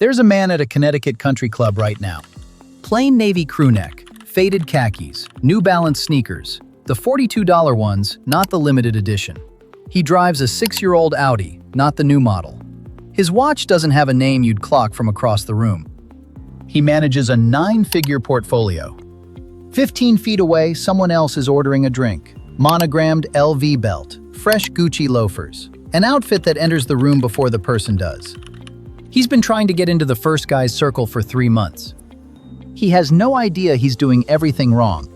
There's a man at a Connecticut country club right now. Plain navy crew neck, faded khakis, New Balance sneakers, the $42 ones, not the limited edition. He drives a 6-year-old Audi, not the new model. His watch doesn't have a name you'd clock from across the room. He manages a 9-figure portfolio. 15 feet away, someone else is ordering a drink. Monogrammed LV belt, fresh Gucci loafers, an outfit that enters the room before the person does. He's been trying to get into the first guy's circle for 3 months. He has no idea he's doing everything wrong.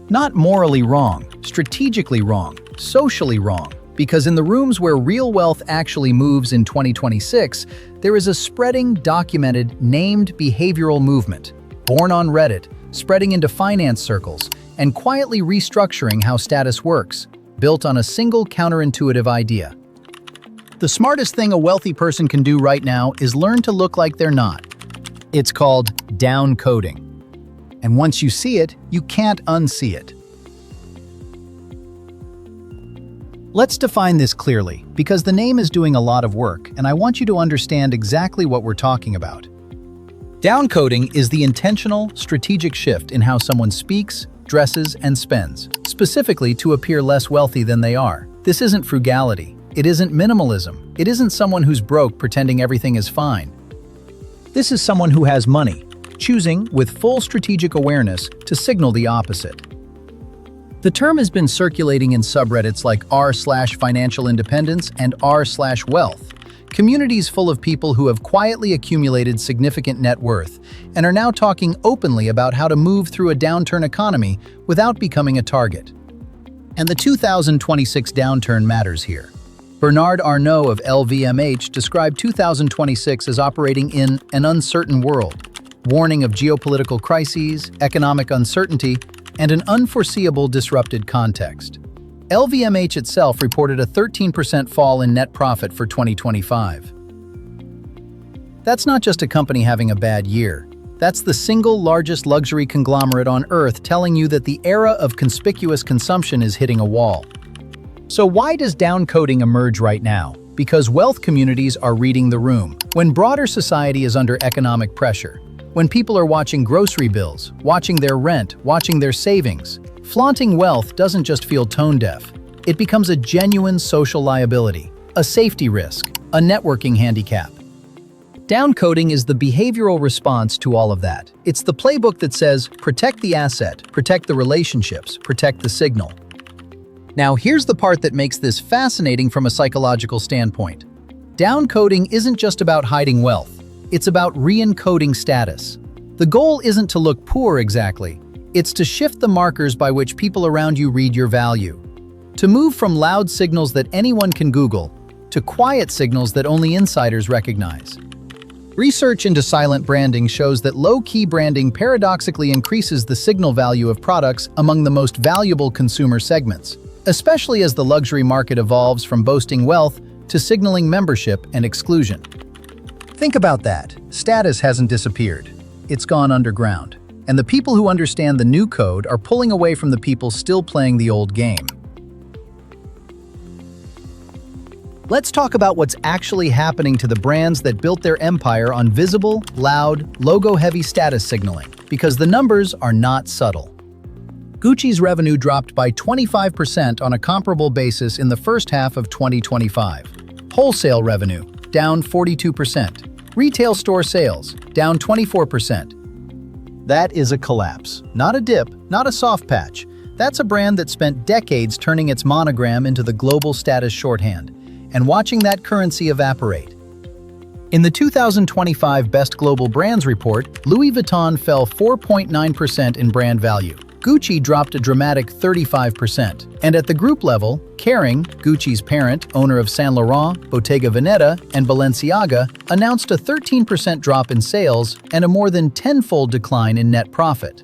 Not morally wrong, strategically wrong, socially wrong, because in the rooms where real wealth actually moves in 2026, there is a spreading, documented, named behavioral movement, born on Reddit, spreading into finance circles, and quietly restructuring how status works, built on a single counterintuitive idea. The smartest thing a wealthy person can do right now is learn to look like they're not. It's called downcoding. And once you see it, you can't unsee it. Let's define this clearly, because the name is doing a lot of work, and I want you to understand exactly what we're talking about. Downcoding is the intentional, strategic shift in how someone speaks, dresses, and spends, specifically to appear less wealthy than they are. This isn't frugality. It isn't minimalism. It isn't someone who's broke pretending everything is fine. This is someone who has money, choosing, with full strategic awareness, to signal the opposite. The term has been circulating in subreddits like r/financial independence and r/wealth, communities full of people who have quietly accumulated significant net worth and are now talking openly about how to move through a downturn economy without becoming a target. And the 2026 downturn matters here. Bernard Arnault of LVMH described 2026 as operating in an uncertain world, warning of geopolitical crises, economic uncertainty, and an unforeseeable disrupted context. LVMH itself reported a 13% fall in net profit for 2025. That's not just a company having a bad year. That's the single largest luxury conglomerate on Earth telling you that the era of conspicuous consumption is hitting a wall. So why does downcoding emerge right now? Because wealth communities are reading the room. When broader society is under economic pressure, when people are watching grocery bills, watching their rent, watching their savings, flaunting wealth doesn't just feel tone-deaf. It becomes a genuine social liability, a safety risk, a networking handicap. Downcoding is the behavioral response to all of that. It's the playbook that says, protect the asset, protect the relationships, protect the signal. Now, here's the part that makes this fascinating from a psychological standpoint. Downcoding isn't just about hiding wealth. It's about re-encoding status. The goal isn't to look poor exactly. It's to shift the markers by which people around you read your value. To move from loud signals that anyone can Google to quiet signals that only insiders recognize. Research into silent branding shows that low-key branding paradoxically increases the signal value of products among the most valuable consumer segments, especially as the luxury market evolves from boasting wealth to signaling membership and exclusion. Think about that. Status hasn't disappeared. It's gone underground. And the people who understand the new code are pulling away from the people still playing the old game. Let's talk about what's actually happening to the brands that built their empire on visible, loud, logo-heavy status signaling, because the numbers are not subtle. Gucci's revenue dropped by 25% on a comparable basis in the first half of 2025. Wholesale revenue, down 42%. Retail store sales, down 24%. That is a collapse, not a dip, not a soft patch. That's a brand that spent decades turning its monogram into the global status shorthand, and watching that currency evaporate. In the 2025 Best Global Brands report, Louis Vuitton fell 4.9% in brand value. Gucci dropped a dramatic 35%. And at the group level, Kering, Gucci's parent, owner of Saint Laurent, Bottega Veneta, and Balenciaga, announced a 13% drop in sales and a more than tenfold decline in net profit.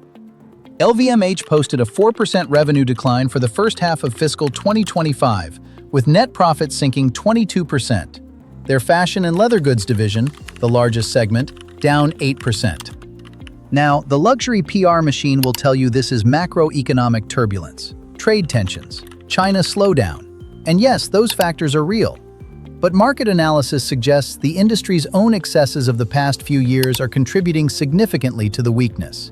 LVMH posted a 4% revenue decline for the first half of fiscal 2025, with net profit sinking 22%. Their fashion and leather goods division, the largest segment, down 8%. Now, the luxury PR machine will tell you this is macroeconomic turbulence, trade tensions, China slowdown. And yes, those factors are real. but market analysis suggests the industry's own excesses of the past few years are contributing significantly to the weakness.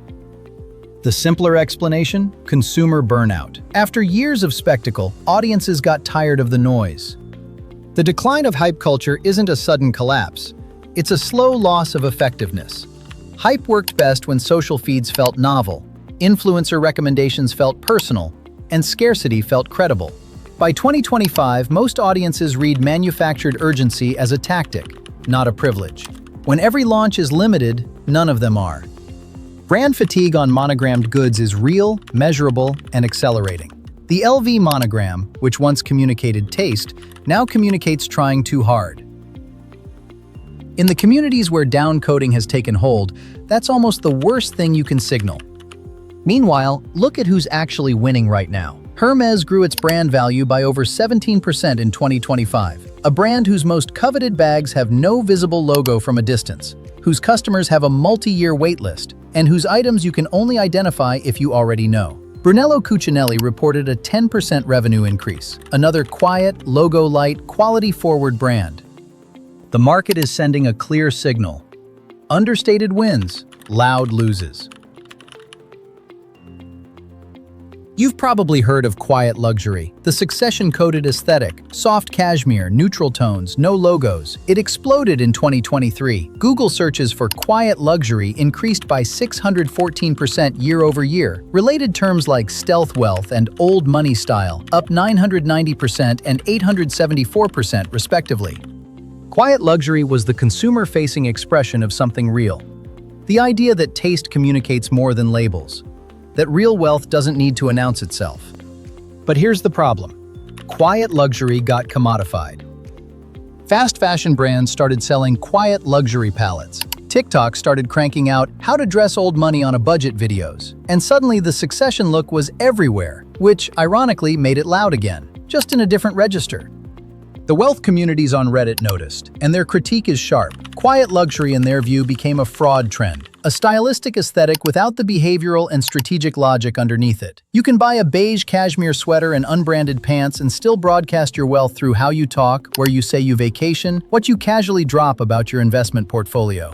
The simpler explanation? Consumer burnout. After years of spectacle, audiences got tired of the noise. The decline of hype culture isn't a sudden collapse. It's a slow loss of effectiveness. Hype worked best when social feeds felt novel, influencer recommendations felt personal, and scarcity felt credible. By 2025, most audiences read manufactured urgency as a tactic, not a privilege. When every launch is limited, none of them are. Brand fatigue on monogrammed goods is real, measurable, and accelerating. The LV monogram, which once communicated taste, now communicates trying too hard. In the communities where downcoding has taken hold, that's almost the worst thing you can signal. Meanwhile, look at who's actually winning right now. Hermès grew its brand value by over 17% in 2025, a brand whose most coveted bags have no visible logo from a distance, whose customers have a multi-year waitlist, and whose items you can only identify if you already know. Brunello Cucinelli reported a 10% revenue increase, another quiet, logo-light, quality-forward brand. The market is sending a clear signal. Understated wins, loud loses. You've probably heard of quiet luxury, the succession-coded aesthetic, soft cashmere, neutral tones, no logos. It exploded in 2023. Google searches for quiet luxury increased by 614% year-over-year. Related terms like stealth wealth and old money style, up 990% and 874% respectively. Quiet luxury was the consumer-facing expression of something real. The idea that taste communicates more than labels. That real wealth doesn't need to announce itself. But here's the problem. Quiet luxury got commodified. Fast fashion brands started selling quiet luxury palettes. TikTok started cranking out how to dress old money on a budget videos. And suddenly the succession look was everywhere, which ironically made it loud again, just in a different register. The wealth communities on Reddit noticed, and their critique is sharp. Quiet luxury in their view became a fraud trend, a stylistic aesthetic without the behavioral and strategic logic underneath it. You can buy a beige cashmere sweater and unbranded pants and still broadcast your wealth through how you talk, where you say you vacation, what you casually drop about your investment portfolio.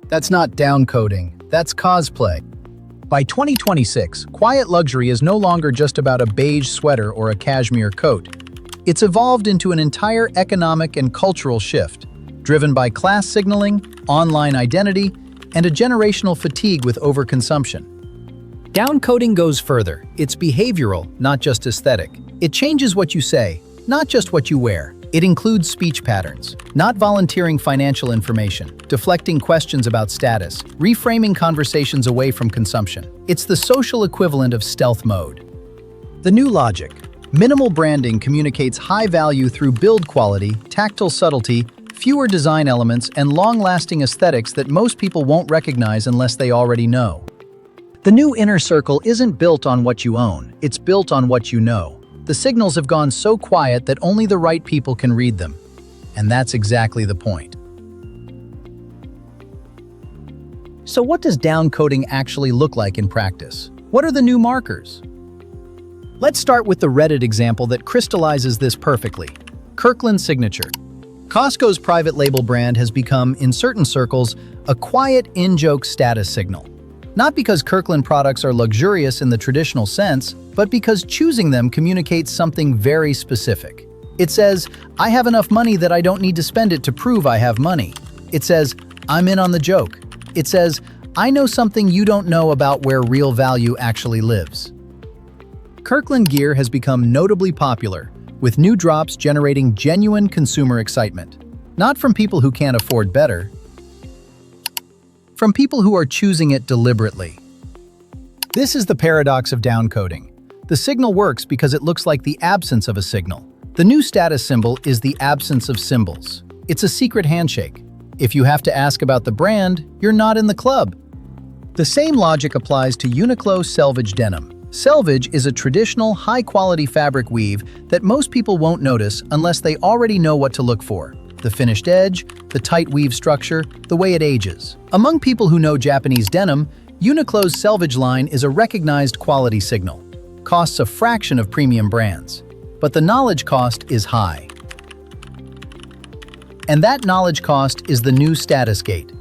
That's not downcoding, that's cosplay. By 2026, quiet luxury is no longer just about a beige sweater or a cashmere coat. It's evolved into an entire economic and cultural shift, driven by class signaling, online identity, and a generational fatigue with overconsumption. Downcoding goes further. It's behavioral, not just aesthetic. It changes what you say, not just what you wear. It includes speech patterns, not volunteering financial information, deflecting questions about status, reframing conversations away from consumption. It's the social equivalent of stealth mode. The new logic. Minimal branding communicates high value through build quality, tactile subtlety, fewer design elements, and long-lasting aesthetics that most people won't recognize unless they already know. The new inner circle isn't built on what you own, it's built on what you know. The signals have gone so quiet that only the right people can read them. And that's exactly the point. So what does downcoding actually look like in practice? What are the new markers? Let's start with the Reddit example that crystallizes this perfectly. Kirkland Signature. Costco's private label brand has become, in certain circles, a quiet in-joke status signal. Not because Kirkland products are luxurious in the traditional sense, but because choosing them communicates something very specific. It says, I have enough money that I don't need to spend it to prove I have money. It says, I'm in on the joke. It says, I know something you don't know about where real value actually lives. Kirkland gear has become notably popular, with new drops generating genuine consumer excitement. Not from people who can't afford better, from people who are choosing it deliberately. This is the paradox of downcoding. The signal works because it looks like the absence of a signal. The new status symbol is the absence of symbols. It's a secret handshake. If you have to ask about the brand, you're not in the club. The same logic applies to Uniqlo Selvedge denim. Selvedge is a traditional, high-quality fabric weave that most people won't notice unless they already know what to look for. The finished edge, the tight weave structure, the way it ages. Among people who know Japanese denim, Uniqlo's Selvedge line is a recognized quality signal. Costs a fraction of premium brands. But the knowledge cost is high. And that knowledge cost is the new status gate.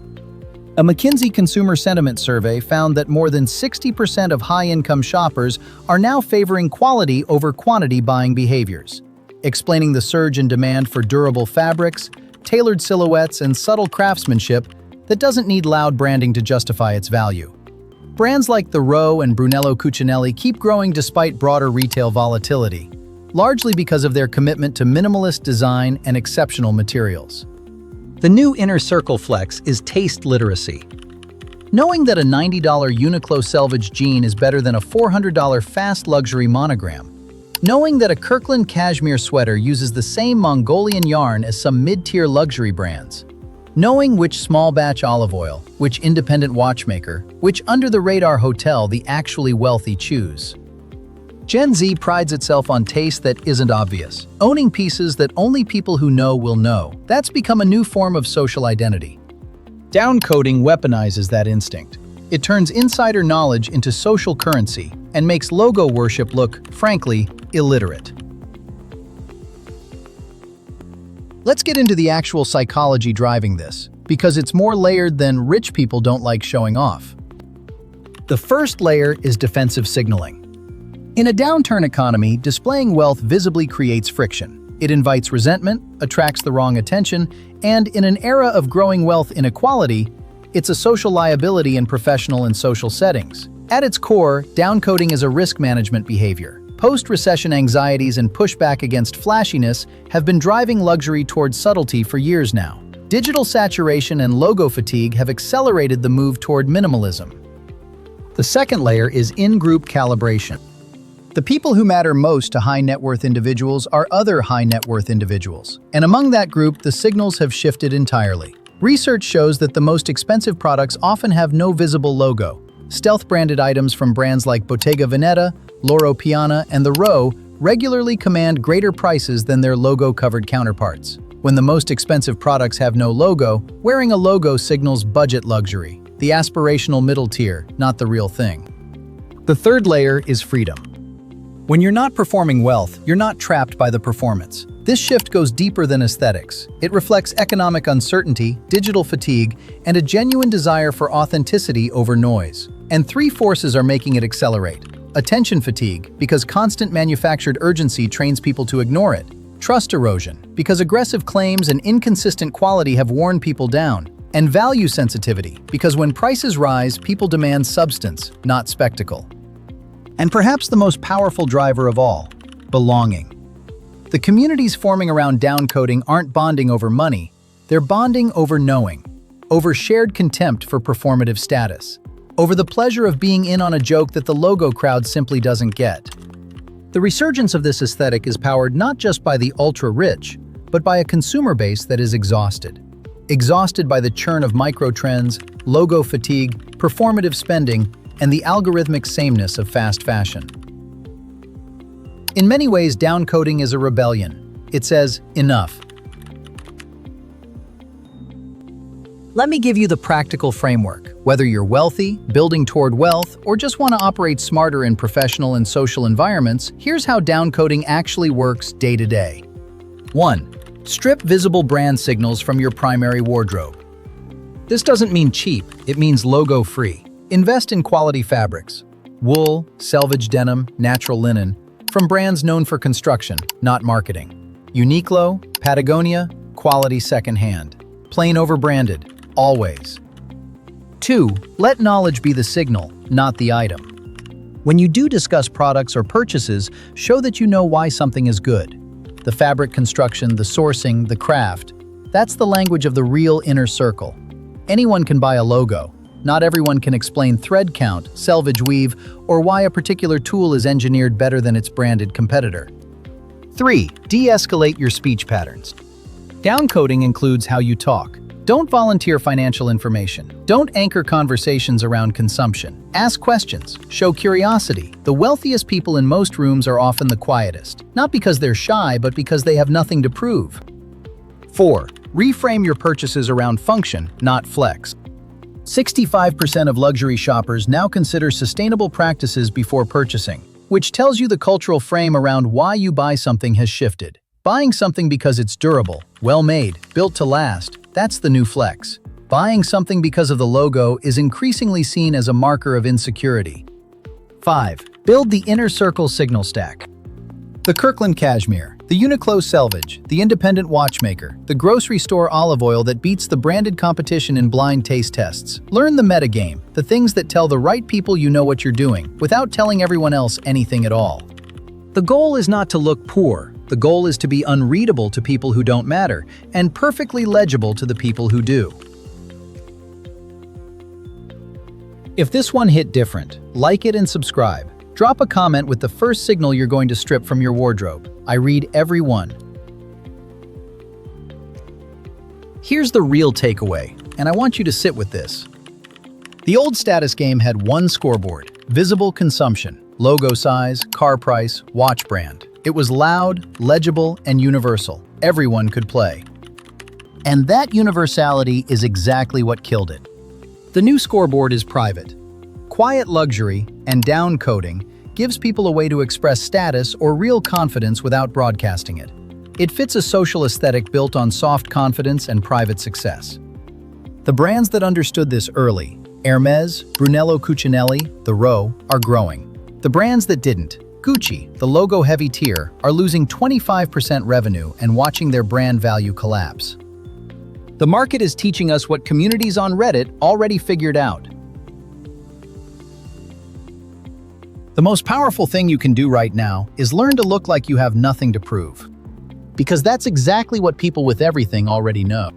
A McKinsey consumer sentiment survey found that more than 60% of high-income shoppers are now favoring quality over quantity buying behaviors, explaining the surge in demand for durable fabrics, tailored silhouettes, and subtle craftsmanship that doesn't need loud branding to justify its value. Brands like the Rowe and Brunello Cucinelli keep growing despite broader retail volatility, largely because of their commitment to minimalist design and exceptional materials. The new inner circle flex is taste literacy. Knowing that a $90 Uniqlo Selvedge jean is better than a $400 fast luxury monogram. Knowing that a Kirkland cashmere sweater uses the same Mongolian yarn as some mid-tier luxury brands. Knowing which small batch olive oil, which independent watchmaker, which under-the-radar hotel the actually wealthy choose. Gen Z prides itself on taste that isn't obvious, owning pieces that only people who know will know. That's become a new form of social identity. Downcoding weaponizes that instinct. It turns insider knowledge into social currency and makes logo worship look, frankly, illiterate. Let's get into the actual psychology driving this, because it's more layered than rich people don't like showing off. The first layer is defensive signaling. In a downturn economy, displaying wealth visibly creates friction. It invites resentment, attracts the wrong attention, and in an era of growing wealth inequality, it's a social liability in professional and social settings. At its core, downcoding is a risk management behavior. Post-recession anxieties and pushback against flashiness have been driving luxury towards subtlety for years now. Digital saturation and logo fatigue have accelerated the move toward minimalism. The second layer is in-group calibration. The people who matter most to high-net-worth individuals are other high-net-worth individuals, and among that group, the signals have shifted entirely. Research shows that the most expensive products often have no visible logo. Stealth-branded items from brands like Bottega Veneta, Loro Piana, and the Rowe regularly command greater prices than their logo-covered counterparts. When the most expensive products have no logo, wearing a logo signals budget luxury, the aspirational middle tier, not the real thing. The third layer is freedom. When you're not performing wealth, you're not trapped by the performance. This shift goes deeper than aesthetics. It reflects economic uncertainty, digital fatigue, and a genuine desire for authenticity over noise. And three forces are making it accelerate. Attention fatigue, because constant manufactured urgency trains people to ignore it. Trust erosion, because aggressive claims and inconsistent quality have worn people down. And value sensitivity, because when prices rise, people demand substance, not spectacle. And perhaps the most powerful driver of all, belonging. The communities forming around downcoding aren't bonding over money, they're bonding over knowing, over shared contempt for performative status, over the pleasure of being in on a joke that the logo crowd simply doesn't get. The resurgence of this aesthetic is powered not just by the ultra-rich, but by a consumer base that is exhausted. Exhausted by the churn of micro-trends, logo fatigue, performative spending, and the algorithmic sameness of fast fashion. In many ways, downcoding is a rebellion. It says, enough. Let me give you the practical framework. Whether you're wealthy, building toward wealth, or just want to operate smarter in professional and social environments, here's how downcoding actually works day to day. 1. Strip visible brand signals from your primary wardrobe. This doesn't mean cheap, it means logo-free. Invest in quality fabrics. Wool, Selvedge denim, natural linen, from brands known for construction, not marketing. Uniqlo, Patagonia, quality secondhand. Plain over-branded, always. 2. Let knowledge be the signal, not the item. When you do discuss products or purchases, show that you know why something is good. The fabric construction, the sourcing, the craft. That's the language of the real inner circle. Anyone can buy a logo. Not everyone can explain thread count, selvage weave, or why a particular tool is engineered better than its branded competitor. 3. De-escalate your speech patterns. Downcoding includes how you talk. Don't volunteer financial information. Don't anchor conversations around consumption. Ask questions. Show curiosity. The wealthiest people in most rooms are often the quietest. Not because they're shy, but because they have nothing to prove. 4. Reframe your purchases around function, not flex. 65% of luxury shoppers now consider sustainable practices before purchasing, which tells you the cultural frame around why you buy something has shifted. Buying something because it's durable, well-made, built to last, that's the new flex. Buying something because of the logo is increasingly seen as a marker of insecurity. 5. Build the inner circle signal stack. The Kirkland Cashmere, the Uniqlo Selvedge, the independent watchmaker, the grocery store olive oil that beats the branded competition in blind taste tests. Learn the metagame, the things that tell the right people you know what you're doing, without telling everyone else anything at all. The goal is not to look poor. The goal is to be unreadable to people who don't matter, and perfectly legible to the people who do. If this one hit different, like it and subscribe. Drop a comment with the first signal you're going to strip from your wardrobe. I read every one. Here's the real takeaway, and I want you to sit with this. The old status game had one scoreboard: visible consumption, logo size, car price, watch brand. It was loud, legible, and universal. Everyone could play. And that universality is exactly what killed it. The new scoreboard is private. Quiet luxury and down coding gives people a way to express status or real confidence without broadcasting it. It fits a social aesthetic built on soft confidence and private success. The brands that understood this early, Hermès, Brunello Cucinelli, The Row, are growing. The brands that didn't, Gucci, the logo-heavy tier, are losing 25% revenue and watching their brand value collapse. The market is teaching us what communities on Reddit already figured out. The most powerful thing you can do right now is learn to look like you have nothing to prove. Because that's exactly what people with everything already know.